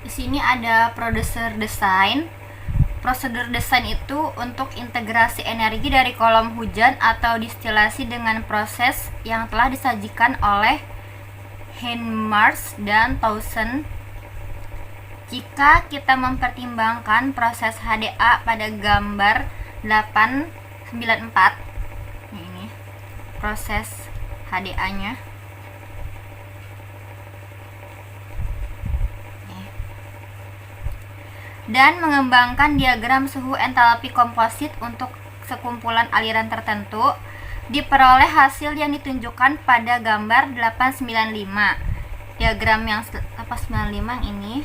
Di sini ada producer design. Prosedur desain itu untuk integrasi energi dari kolom hujan atau distilasi dengan proses yang telah disajikan oleh Hindmarsh dan Townsend. Jika kita mempertimbangkan proses HDA pada gambar 894, ini proses HDA-nya. Dan mengembangkan diagram suhu entalpi komposit untuk sekumpulan aliran tertentu, diperoleh hasil yang ditunjukkan pada gambar 895. Diagram yang 895 ini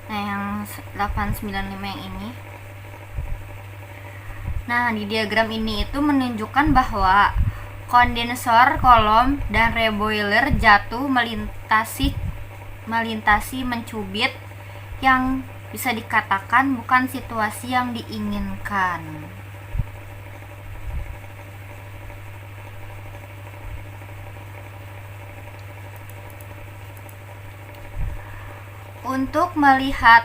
nah, yang 895 yang ini. Nah, di diagram ini itu menunjukkan bahwa kondensor kolom dan reboiler jatuh melintasi mencubit, yang bisa dikatakan bukan situasi yang diinginkan. Untuk melihat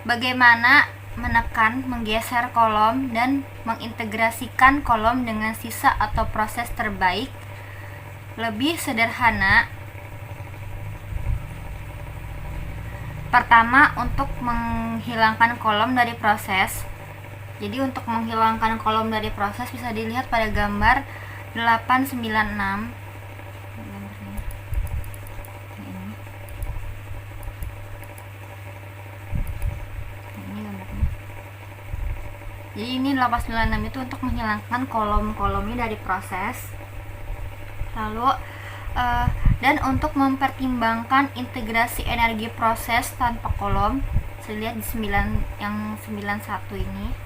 bagaimana menekan, menggeser kolom, dan mengintegrasikan kolom dengan sisa atau proses terbaik lebih sederhana. Pertama, untuk menghilangkan kolom dari proses. Jadi untuk menghilangkan kolom dari proses bisa dilihat pada gambar 896. Jadi ini 896 itu untuk menghilangkan kolom-kolomnya dari proses. Lalu dan untuk mempertimbangkan integrasi energi proses tanpa kolom, saya lihat di 9 yang 91 ini.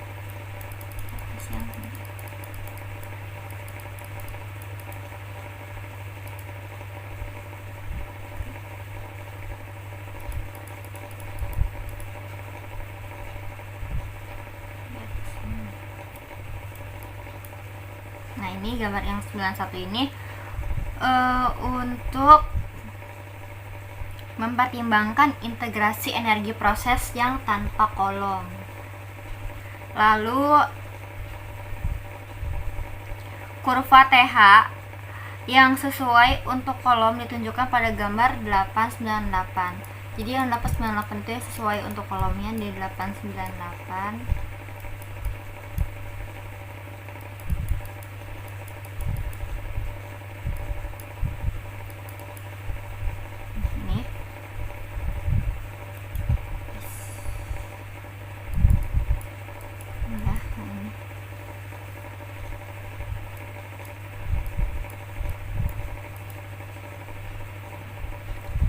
Nah, ini gambar yang 91 ini untuk mempertimbangkan integrasi energi proses yang tanpa kolom. Lalu kurva TH yang sesuai untuk kolom ditunjukkan pada gambar 898. Jadi yang 898 itu sesuai untuk kolomnya di 898.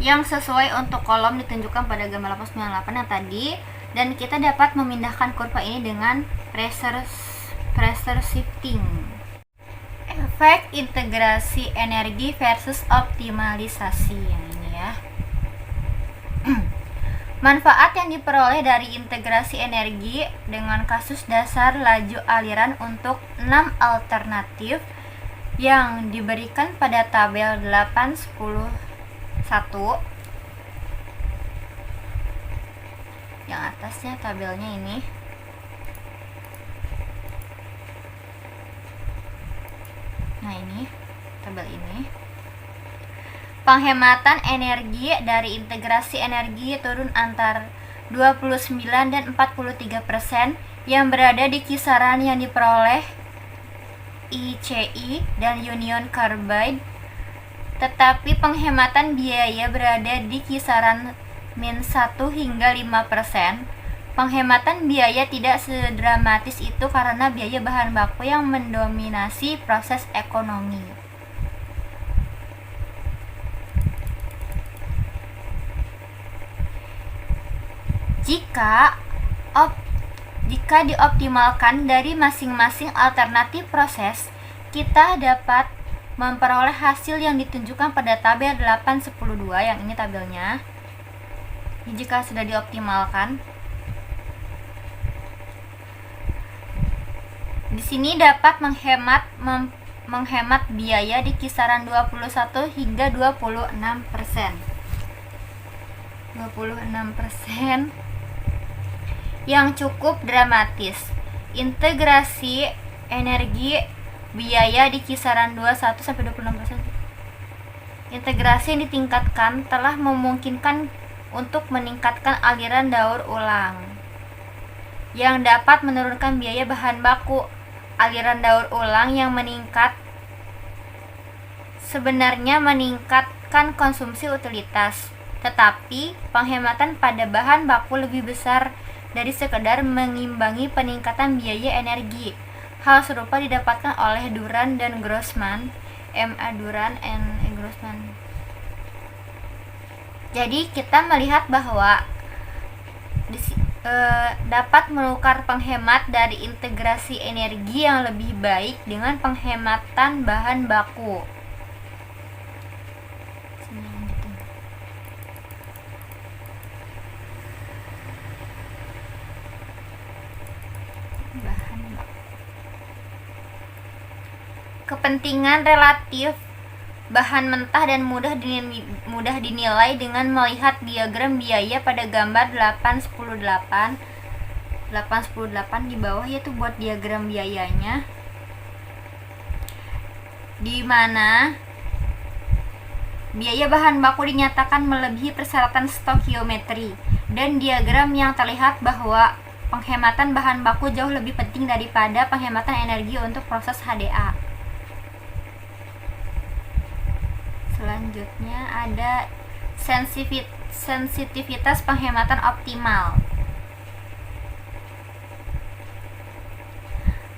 Yang sesuai untuk kolom ditunjukkan pada gambar 898 yang tadi, dan kita dapat memindahkan kurva ini dengan pressure shifting. Efek integrasi energi versus optimalisasi yang ini ya. Manfaat yang diperoleh dari integrasi energi dengan kasus dasar laju aliran untuk 6 alternatif yang diberikan pada tabel 810 yang atasnya tabelnya ini. Nah, ini tabel ini. Penghematan energi dari integrasi energi turun antara 29 dan 43% yang berada di kisaran yang diperoleh ICI dan Union Carbide. Tetapi penghematan biaya berada di kisaran -1 hingga 5%. Penghematan biaya tidak sedramatis itu karena biaya bahan baku yang mendominasi proses ekonomi. Jika dioptimalkan dari masing-masing alternatif proses, kita dapat memperoleh hasil yang ditunjukkan pada tabel 812 yang ini tabelnya. Jika sudah dioptimalkan, Di sini dapat menghemat biaya di kisaran 21 hingga 26%. 26% yang cukup dramatis. Integrasi energi biaya di kisaran 21 sampai 26%. Integrasi yang ditingkatkan telah memungkinkan untuk meningkatkan aliran daur ulang yang dapat menurunkan biaya bahan baku. Aliran daur ulang yang meningkat sebenarnya meningkatkan konsumsi utilitas, tetapi penghematan pada bahan baku lebih besar dari sekedar mengimbangi peningkatan biaya energi. Hal serupa didapatkan oleh Duran dan Grossman, M.A. Duran and Grossman. Jadi kita melihat bahwa dapat menukar penghemat dari integrasi energi yang lebih baik dengan penghematan bahan baku. Kepentingan relatif bahan mentah dan mudah dinilai dengan melihat diagram biaya pada gambar 8.10.8 di bawah, yaitu buat diagram biayanya, di mana biaya bahan baku dinyatakan melebihi persyaratan stokiometri, dan diagram yang terlihat bahwa penghematan bahan baku jauh lebih penting daripada penghematan energi untuk proses HDA. Selanjutnya ada sensitivitas penghematan optimal.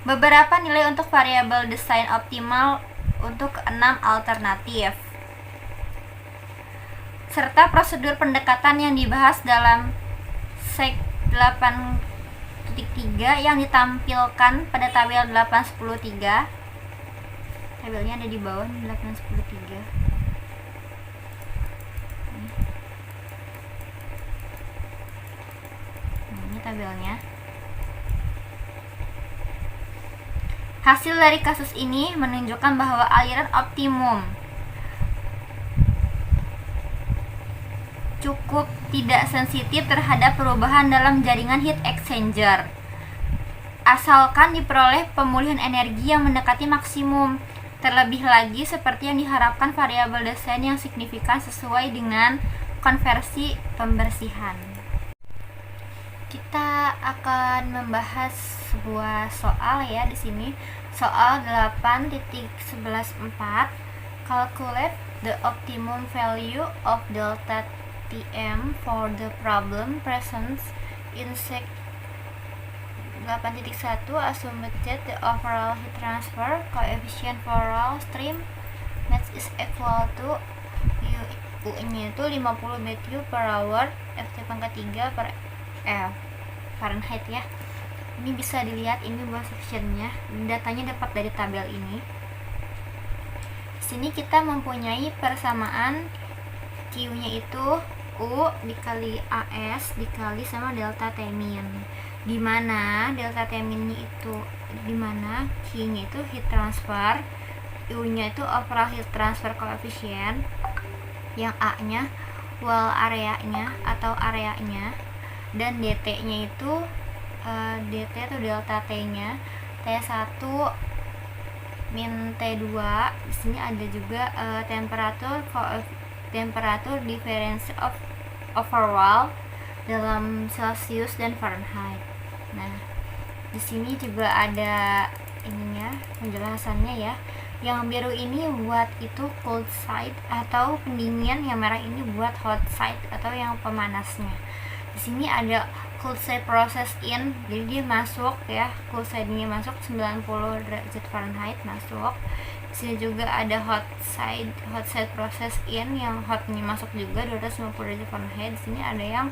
Beberapa nilai untuk variabel desain optimal untuk 6 alternatif, serta prosedur pendekatan yang dibahas dalam Sek 8.3 yang ditampilkan pada tabel 8.10.3. Tabelnya ada di bawah 8.10.3. Tabelnya. Hasil dari kasus ini menunjukkan bahwa aliran optimum cukup tidak sensitif terhadap perubahan dalam jaringan heat exchanger, asalkan diperoleh pemulihan energi yang mendekati maksimum. Terlebih lagi, seperti yang diharapkan, variabel desain yang signifikan sesuai dengan konversi pembersihan. Kita akan membahas sebuah soal ya di sini. Soal 8.11.4. Calculate the optimum value of delta Tm for the problem present in Sec 8.1. Assume that the overall heat transfer coefficient for all stream mass is equal to U-nya itu 50 BTU per hour, Ft pangkat 3 per Fahrenheit ya. Ini bisa dilihat, ini buat sectionnya, datanya dapat dari tabel ini. Di sini kita mempunyai persamaan Q-nya itu U dikali AS dikali sama delta Tmin, di mana delta Tmin itu, di mana Q-nya itu heat transfer, U-nya itu overall heat transfer coefficient, yang A-nya wall area-nya atau areanya, dan dt-nya itu dt itu delta t-nya T1 min T2. Di sini ada juga temperatur difference of overall dalam Celsius dan Fahrenheit. Nah, di sini juga ada ininya, penjelasannya ya. Yang biru ini buat itu cold side atau pendingin, yang merah ini buat hot side atau yang pemanasnya. Di sini ada cold side process in, jadi dia masuk ya, cold side-nya masuk 90 derajat Fahrenheit masuk. Di sini juga ada hot side process in, yang hotnya masuk juga 250 derajat Fahrenheit. Di sini ada yang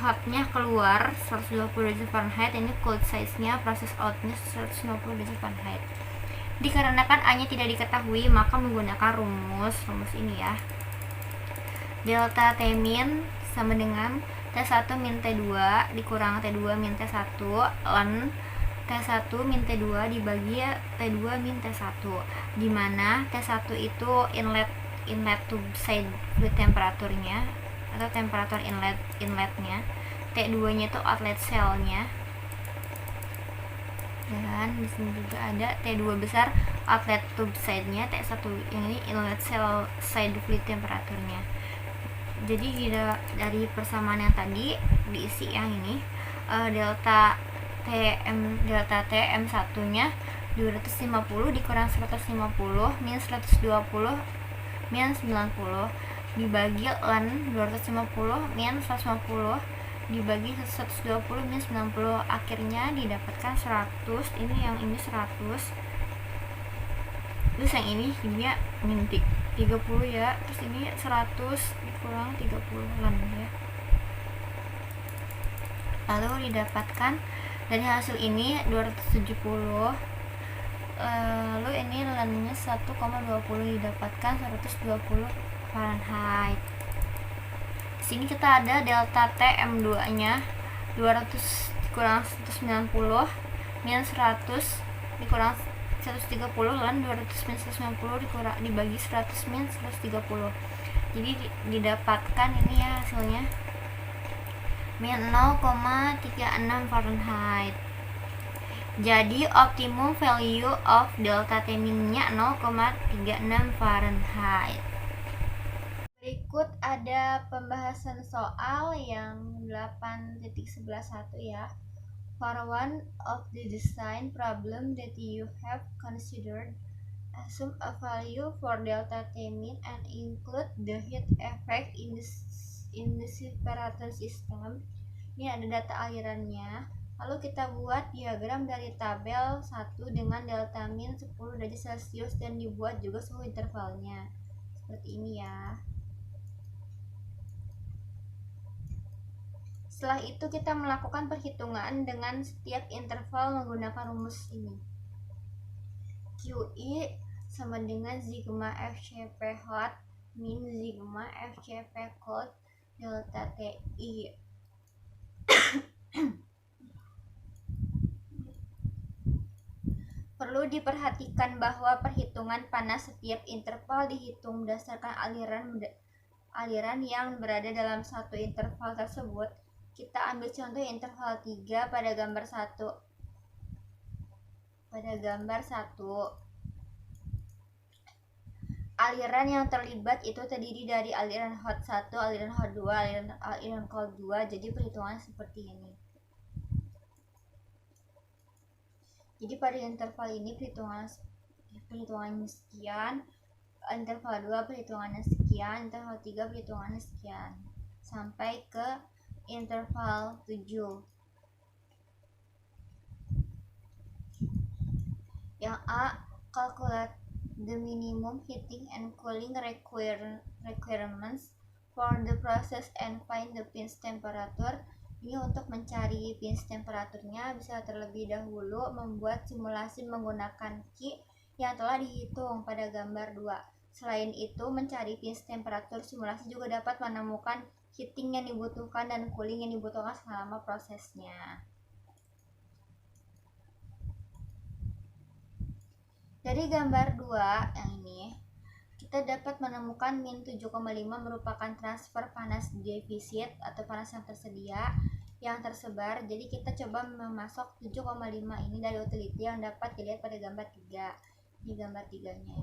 hotnya keluar 120 derajat Fahrenheit, ini cold side-nya, proses out-nya 150 derajat Fahrenheit. Dikarenakan A-nya tidak diketahui, maka menggunakan rumus ini ya. Delta Tmin sama dengan T1 min T2 dikurang T2 min T1 ln T1 min T2 dibagi T2 min T1, dimana T1 itu inlet tube side fluid temperaturnya atau temperatur inletnya, T2 nya itu outlet cell-nya, dan di sini juga ada T2 besar outlet tube side-nya, T1 yang ini inlet cell side fluid temperaturnya. Jadi dari persamaan yang tadi diisi yang ini, delta T M1 nya 250 dikurang 150 min 120 min 90 dibagi ln 250 min 150 dibagi 120 min 90, akhirnya didapatkan 100. Ini yang ini 100, terus yang ini kimia min 30 ya, terus ini 100 dikurang 30 ln ya. Lalu didapatkan dari hasil ini 270, lalu ini ln-nya 1,20 didapatkan 120 Fahrenheit. Sini kita ada delta T M2 nya 200 dikurang 190 min 100 dikurang 130 ln 200 min 190 dikurang dibagi 100 min 130. Jadi didapatkan ini ya hasilnya min 0,36 Fahrenheit. Jadi optimum value of delta T min-nya 0,36 Fahrenheit. Berikut ada pembahasan soal yang 8.11 ya. For one of the design problem that you have considered, assume a value for delta T min and include the heat effect in the separator system. Ini ada data alirannya. Lalu kita buat diagram dari tabel 1 dengan delta min 10 derajat Celcius dan dibuat juga suhu intervalnya. Seperti ini ya. Setelah itu kita melakukan perhitungan dengan setiap interval menggunakan rumus ini. QI sama dengan sigma FCP hot min sigma FCP cold delta TI. Perlu diperhatikan bahwa perhitungan panas setiap interval dihitung berdasarkan aliran yang berada dalam satu interval tersebut. Kita ambil contoh interval 3 pada gambar 1. Aliran yang terlibat itu terdiri dari aliran hot 1, aliran hot 2, aliran cold 2. Jadi perhitungannya seperti ini. Jadi pada interval ini perhitungannya sekian, interval 2 perhitungannya sekian, interval 3 perhitungannya sekian, sampai ke interval 7. Yang A, calculate the minimum heating and cooling requirements for the process and find the pinch temperature. Ini untuk mencari pinch temperaturnya bisa terlebih dahulu membuat simulasi menggunakan Q yang telah dihitung pada gambar 2. Selain itu, mencari pinch temperatur simulasi juga dapat menemukan heating yang dibutuhkan dan cooling yang dibutuhkan selama prosesnya. Dari gambar 2 yang ini, kita dapat menemukan min 7,5 merupakan transfer panas defisit atau panas yang tersedia yang tersebar. Jadi kita coba memasok 7,5 ini dari utility yang dapat dilihat pada gambar 3. Di gambar 3-nya.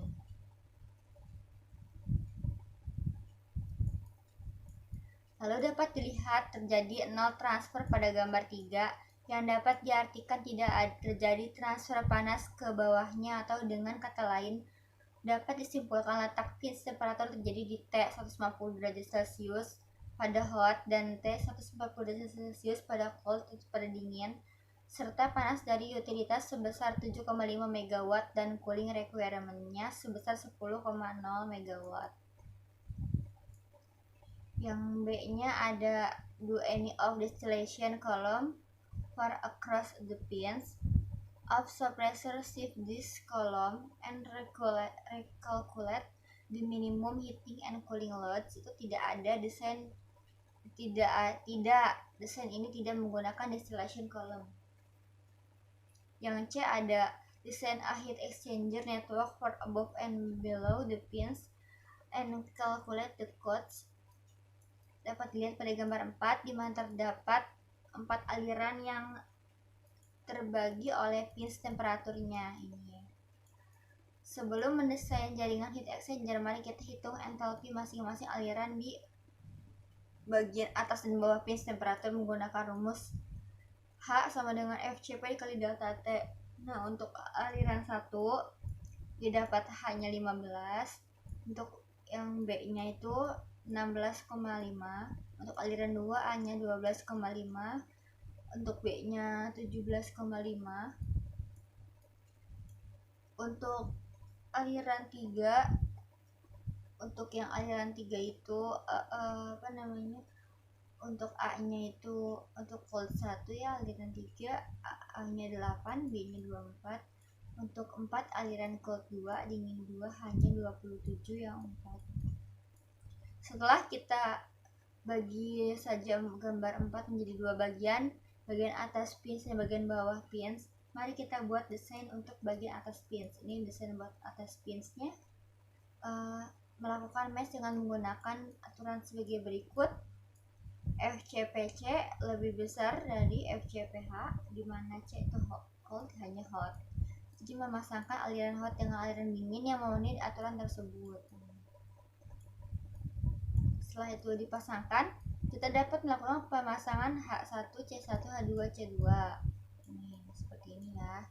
Lalu dapat dilihat terjadi 0 transfer pada gambar 3 yang dapat diartikan tidak terjadi transfer panas ke bawahnya, atau dengan kata lain dapat disimpulkan letak pinch temperatur terjadi di T 150 derajat Celcius pada hot dan T 140 derajat Celcius pada cold pada dingin, serta panas dari utilitas sebesar 7,5 MW dan cooling requirement-nya sebesar 10,0 MW. Yang B-nya ada do any of distillation column for across the pins of suppressor, shift this column and recalculate the minimum heating and cooling loads. Itu tidak ada desain ini tidak menggunakan distillation column. Yang C ada design a heat exchanger network for above and below the pins and calculate the codes. Dapat dilihat pada gambar 4 di mana terdapat 4 aliran yang terbagi oleh pins temperaturnya ini. Sebelum mendesain jaringan heat exchanger, mari kita hitung entalpi masing-masing aliran di bagian atas dan bawah pins temperatur menggunakan rumus H sama dengan FCP dikali delta T. Nah, untuk aliran 1 didapat hanya 15, untuk yang B-nya itu 16,5, untuk aliran 2 hanya 12,5, untuk B-nya 17,5, untuk aliran 3, untuk yang aliran 3 itu untuk A-nya itu untuk cold 1 ya, aliran 3 A-nya 8, B-nya 24. Untuk 4 aliran cold 2, dingin 2 hanya 27 yang 4. Setelah kita bagi saja gambar 4 menjadi dua bagian atas pins dan bagian bawah pins, mari kita buat desain untuk bagian atas pins. Ini desain buat atas pinsnya. Melakukan mesh dengan menggunakan aturan sebagai berikut. FCPC lebih besar dari FCPH, di mana C itu cold, hanya hot. Jadi memasangkan aliran hot dengan aliran dingin yang memenuhi aturan tersebut. Setelah itu dipasangkan, kita dapat melakukan pemasangan H1, C1, H2, C2. Ini seperti ini ya.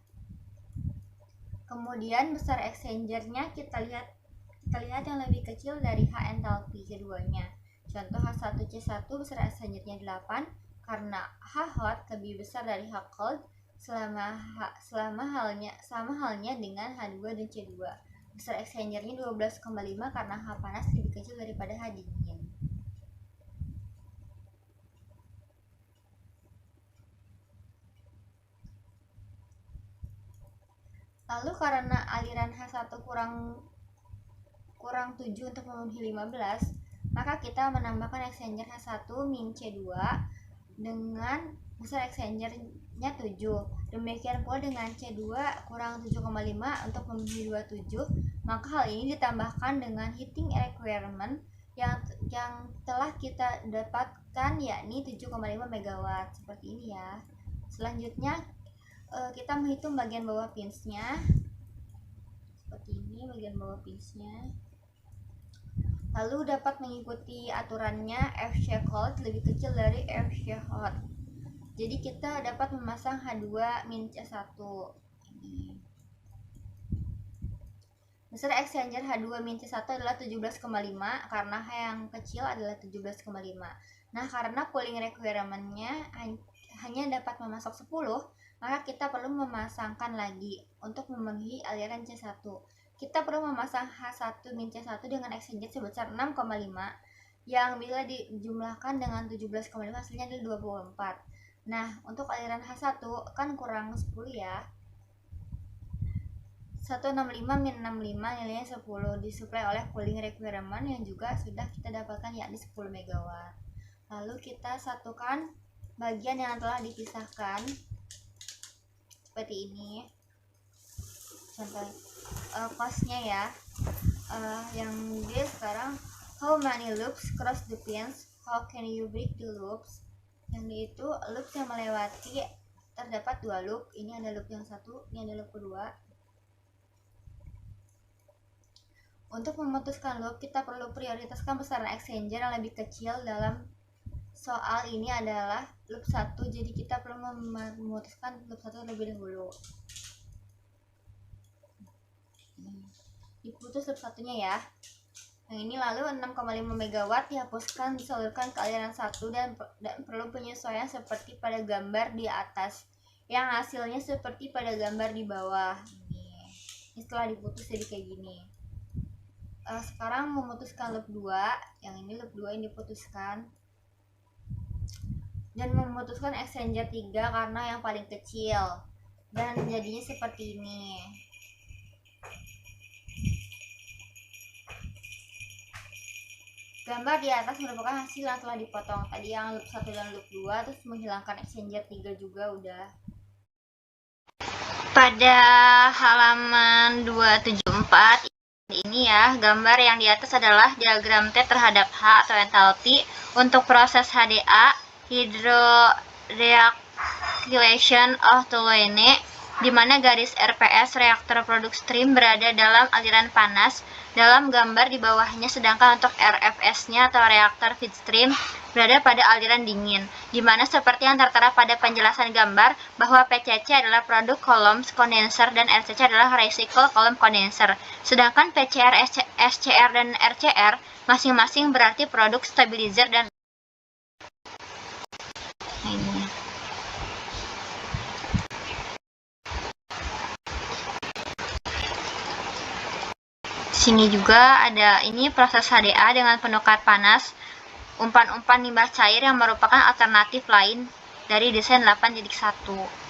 Kemudian besar exchangernya kita lihat yang lebih kecil dari H entalpi keduanya. Contoh H1 C1 besar exchangernya 8 karena H hot lebih besar dari H cold sama halnya dengan H2 dan C2. Besar exchangernya 12,5 karena H panas lebih kecil daripada H dingin. Lalu karena aliran H1 kurang 7 untuk memenuhi 15, maka kita menambahkan exchanger H1 min C2 dengan besar exchangernya 7. Demikian pula dengan C2 kurang 7,5 untuk memenuhi 27, maka hal ini ditambahkan dengan heating requirement yang telah kita dapatkan, yakni 7,5 MW. Seperti ini ya. Selanjutnya kita menghitung bagian bawah pinsnya. Seperti ini bagian bawah pinsnya. Lalu dapat mengikuti aturannya FC cold lebih kecil dari FC hot. Jadi kita dapat memasang H2 min C1 ini. Besar exchanger H2 min C1 adalah 17,5 karena H yang kecil adalah 17,5. Nah, karena cooling requirement-nya hanya dapat memasok 10, maka kita perlu memasangkan lagi untuk memenuhi aliran C1. Kita perlu memasang H1 min C1 dengan exchanger sebesar 6,5 yang bila dijumlahkan dengan 17,5 hasilnya adalah 24. Nah, untuk aliran H1 kan kurang 10 ya. 165 min 65 nilainya 10, disuplai oleh cooling requirement yang juga sudah kita dapatkan, yakni 10 MW. Lalu kita satukan bagian yang telah dipisahkan seperti ini. Contoh cost-nya ya. Yang D sekarang, how many loops cross the pins, how can you break the loops. Yang D itu loops yang melewati, terdapat 2 loop. Ini ada loop yang satu, ini ada loop kedua. Untuk memutuskan loop, kita perlu prioritaskan besaran exchanger yang lebih kecil. Dalam soal ini adalah loop 1, jadi kita perlu memutuskan loop 1 lebih dahulu. Diputus loop satunya ya. Yang ini lalu 6,5 MW dihapuskan, disalurkan ke aliran 1 dan perlu penyesuaian seperti pada gambar di atas, yang hasilnya seperti pada gambar di bawah. Ini setelah diputus jadi kayak gini. Sekarang memutuskan loop 2, yang ini loop 2 yang diputuskan, dan memutuskan exchanger 3 karena yang paling kecil, dan jadinya seperti ini. Gambar di atas merupakan hasil yang telah dipotong. Tadi yang loop 1 dan loop 2, terus menghilangkan exchanger 3 juga udah. Pada halaman 274 ini ya, gambar yang di atas adalah diagram T terhadap H atau entalpi untuk proses HDA, hydrodeacylation of toluene, di mana garis RPS reaktor produk stream berada dalam aliran panas dalam gambar di bawahnya, sedangkan untuk RFS-nya atau reaktor feed stream berada pada aliran dingin, di mana seperti yang tertera pada penjelasan gambar bahwa PCC adalah produk kolom kondenser dan RCC adalah recycle kolom kondenser, sedangkan PCR, SCR, dan RCR masing-masing berarti produk stabilizer dan sini juga ada ini proses HDA dengan penukar panas umpan-umpan limbah cair yang merupakan alternatif lain dari desain 8.1.